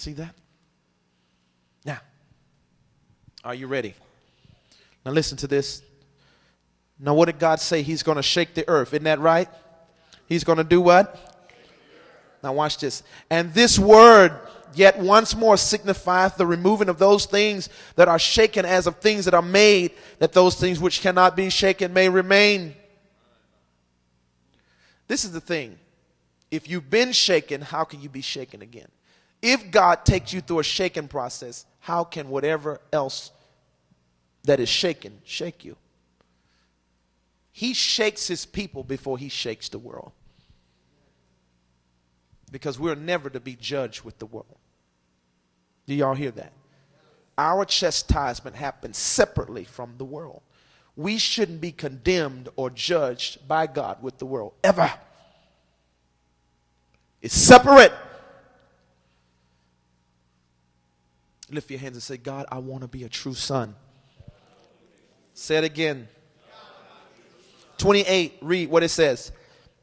See that? Now, are you ready? Now listen to this. Now what did God say? He's going to shake the earth. Isn't that right? He's going to do what? Now watch this. And this word yet once more signifieth the removing of those things that are shaken as of things that are made, that those things which cannot be shaken may remain. This is the thing. If you've been shaken, how can you be shaken again? If God takes you through a shaking process, how can whatever else that is shaken shake you? He shakes his people before he shakes the world. Because we're never to be judged with the world. Do y'all hear that? Our chastisement happens separately from the world. We shouldn't be condemned or judged by God with the world, ever. It's separate. Lift your hands and say, God, I want to be a true son. Say it again. 28, read what it says.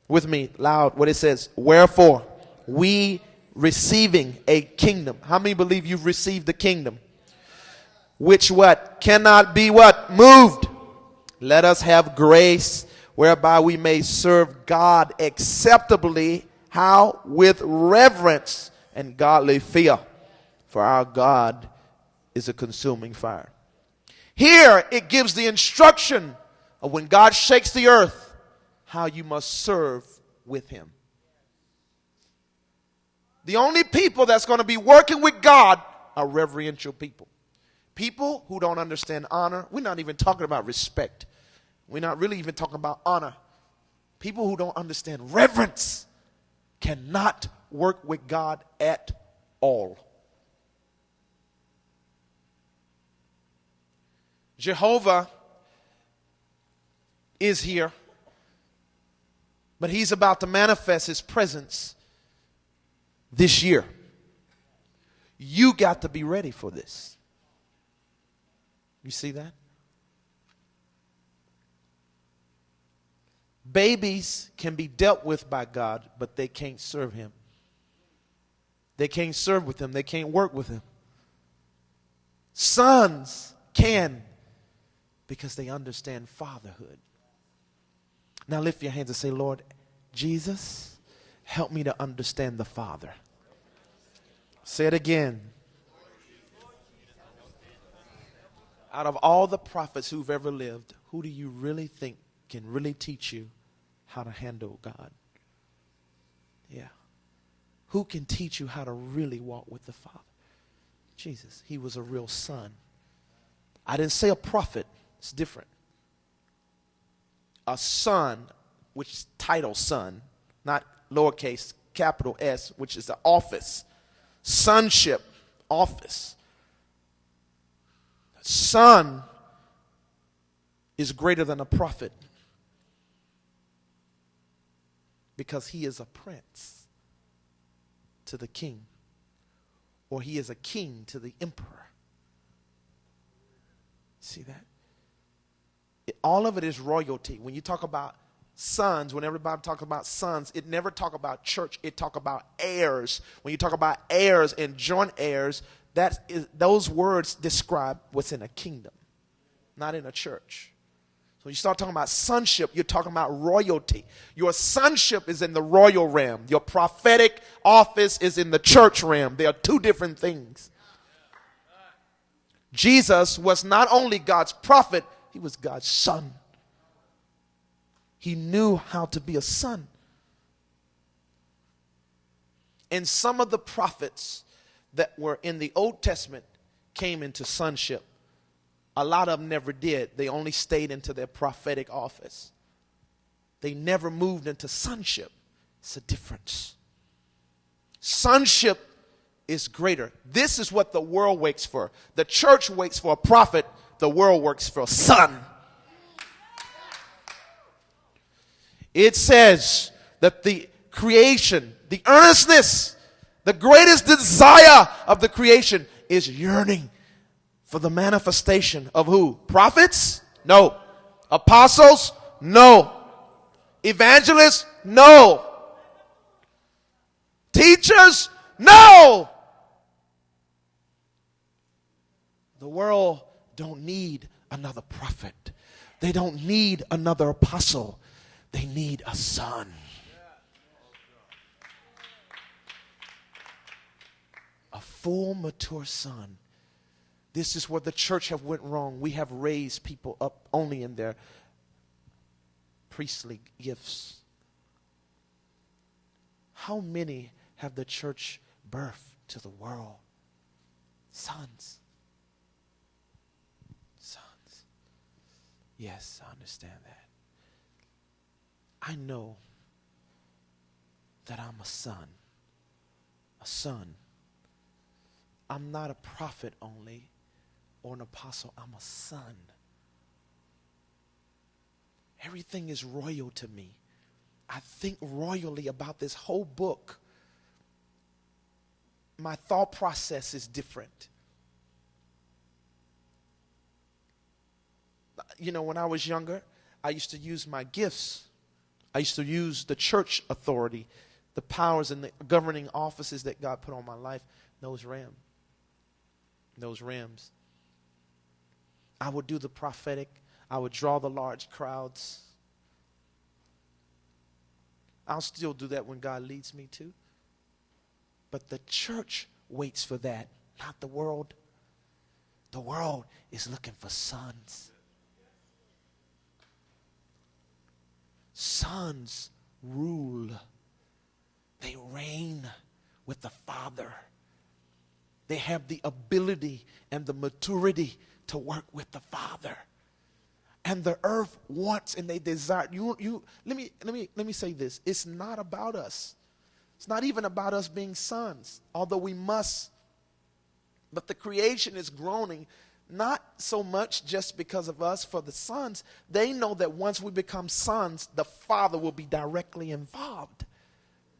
With me, loud, what it says. Wherefore, we receiving a kingdom. How many believe you've received the kingdom? Which what? Cannot be what? Moved. Let us have grace whereby we may serve God acceptably. How? With reverence and godly fear. For our God is a consuming fire. Here it gives the instruction of when God shakes the earth, how you must serve with him. The only people that's going to be working with God are reverential people. People who don't understand honor. We're not even talking about respect. We're not really even talking about honor. People who don't understand reverence cannot work with God at all. Jehovah is here, but he's about to manifest his presence this year. You got to be ready for this. You see that? Babies can be dealt with by God, but they can't serve him. They can't serve with him. They can't work with him. Sons can, because they understand fatherhood. Now lift your hands and say, Lord Jesus, help me to understand the Father. Say it again. Out of all the prophets who've ever lived, who do you really think can really teach you how to handle God? Yeah. Who can teach you how to really walk with the Father? Jesus. He was a real son. I didn't say a prophet. It's different. A son, which is title son, not lowercase, capital S, which is the office. Sonship, office. Son is greater than a prophet because he is a prince to the king, or he is a king to the emperor. See that? All of it is royalty. When you talk about sons, when everybody talks about sons, it never talk about church. It talk about heirs. When you talk about heirs and joint heirs, those words describe what's in a kingdom, not in a church. So when you start talking about sonship, you're talking about royalty. Your sonship is in the royal realm. Your prophetic office is in the church realm. They are two different things. Jesus was not only God's prophet, he was God's son. He knew how to be a son. And some of the prophets that were in the Old Testament came into sonship. A lot of them never did. They only stayed into their prophetic office. They never moved into sonship. It's a difference. Sonship is greater. This is what the world waits for. The church waits for a prophet. The world works for a son. It says that the creation, the earnestness, the greatest desire of the creation is yearning for the manifestation of who? Prophets? No. Apostles? No. Evangelists? No. Teachers? No. The world don't need another prophet. They don't need another apostle. They need a son. A full, mature son. This is where the church have went wrong. We have raised people up only in their priestly gifts. How many have the church birthed to the world? Sons. Sons. Yes, I understand that. I know that I'm a son. A son. I'm not a prophet only or an apostle. I'm a son. Everything is royal to me. I think royally about this whole book. My thought process is different. You know, when I was younger, I used to use my gifts. I used to use the church authority, the powers and the governing offices that God put on my life. Those rams. I would do the prophetic. I would draw the large crowds. I'll still do that when God leads me to. But the church waits for that, not the world. The world is looking for sons. Sons rule. They reign with the Father. They have the ability and the maturity to work with the Father. And the earth wants and they desire. Let me say this. It's not about us. It's not even about us being sons, although we must. But the creation is groaning, not so much just because of us. For the sons, they know that once we become sons, the Father will be directly involved.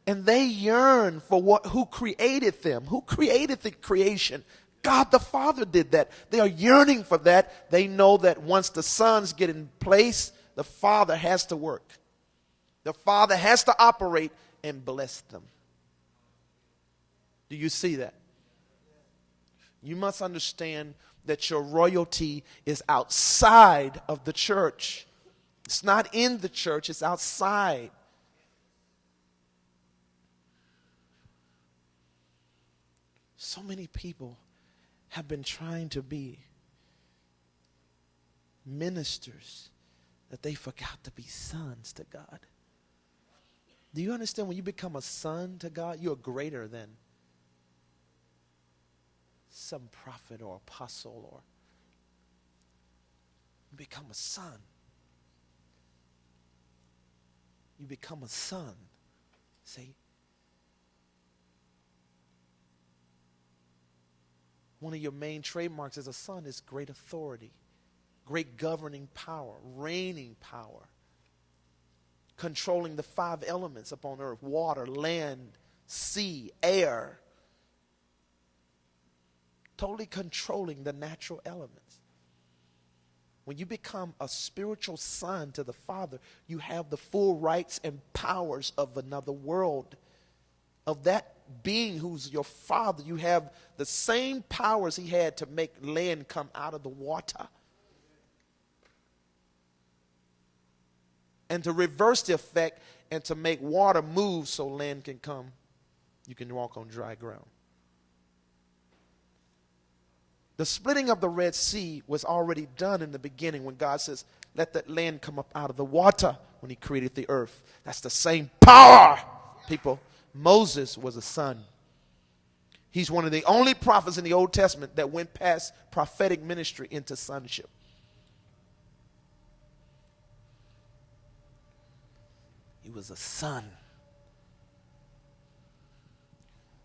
And they yearn for who created them. Who created the creation? God the Father did that. They are yearning for that. They know that once the sons get in place, the Father has to work. The Father has to operate and bless them. Do you see that? You must understand that your royalty is outside of the church. It's not in the church, it's outside. So many people have been trying to be ministers that they forgot to be sons to God. Do you understand when you become a son to God, you're greater than some prophet or apostle, or you become a son. You become a son. See? One of your main trademarks as a son is great authority, great governing power, reigning power, controlling the 5 elements upon earth: water, land, sea, air. Totally controlling the natural elements. When you become a spiritual son to the Father, you have the full rights and powers of another world. Of that being who's your Father, you have the same powers he had to make land come out of the water. And to reverse the effect and to make water move so land can come. You can walk on dry ground. The splitting of the Red Sea was already done in the beginning when God says, let that land come up out of the water when he created the earth. That's the same power, people. Moses was a son. He's one of the only prophets in the Old Testament that went past prophetic ministry into sonship. He was a son.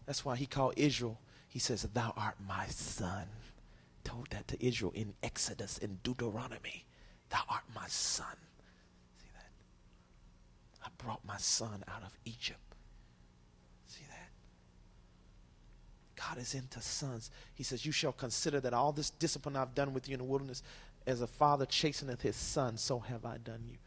That's why he called Israel, he says, thou art my son. Told that to Israel in Exodus, in Deuteronomy. Thou art my son. See that? I brought my son out of Egypt. See that? God is into sons. He says, you shall consider that all this discipline I've done with you in the wilderness, as a father chasteneth his son, so have I done you.